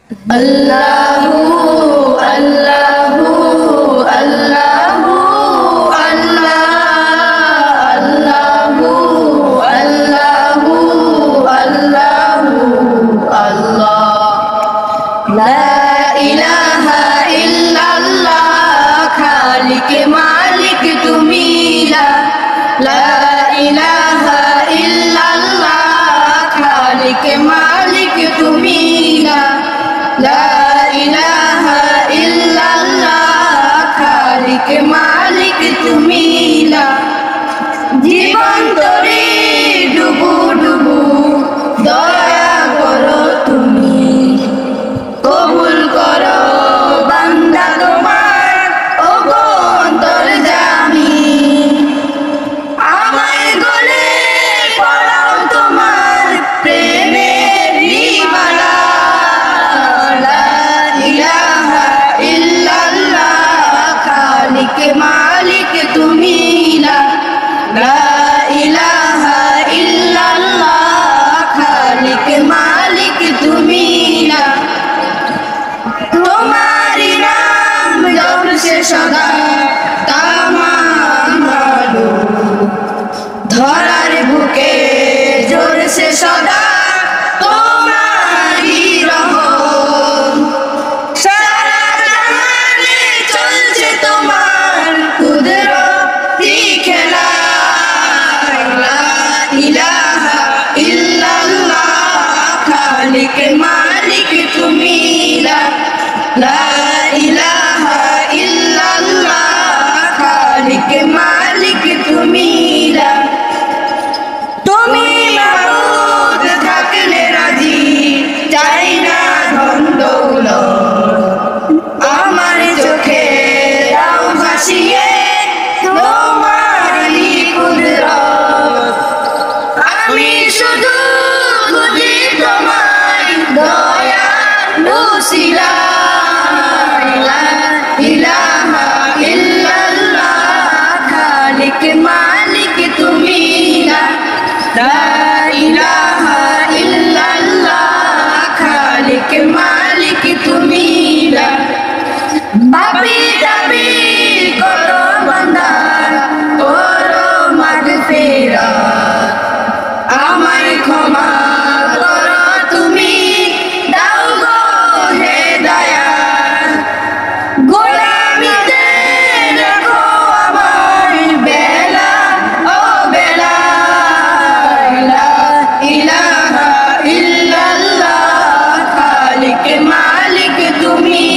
Allahu Allahu Allahu Allah Allahu Allahu Allahu Allah La ilaha illallah Khalik Malik tumi La ilaha illallah Khalik Malik tumi La ilaha illallah Khalik Malik তুমি না জীবন তরে ডুবু ডুবু দয়া করো তুমি কবুল করো বান্দা তোমার ওগো অন্তর্যামী আমায় গলে পড়াও তোমার প্রেমের নিবালা মালিক তুমি লা ইলাহা ইল্লাল্লাহ খালিক মালিক তুমি না তোমারি নাম জপছে সদা তামাম ভালো ধরার বুকে জোরছে সদা তোমারি রহম সারা জাহানে চলছে তোমার কুদরতি খেলা লা ইলাহা ইল্লাল্লাহ খালিক মালিক তুমি লা ইলাহা ইল্লাল্লাহ খালিক মালিক তুমি তুমি মাবুদ থাকলে রাজি চাই না ধন দৌলত আমার চোখে দাও ভাসিয়ে তোমারই কুদরত আমি শুধু খুঁজি তোমায় দয়া নসিলা লা ইলাহা ইল্লাল্লাহ খালিক মালিক তুমি লা ইলাহা ইল্লাল্লাহ খালিক মালিক তুমি পাপী দাবি করো বান্দা করো মাগফিরাত আমায় ক্ষমা করো তুমি দাও গো হেদায়াত গোলামিতে রাখো আমায় বেলা ও বেলা লা ইলাহা ইল্লাল্লাহ খালিক মালিক তুমি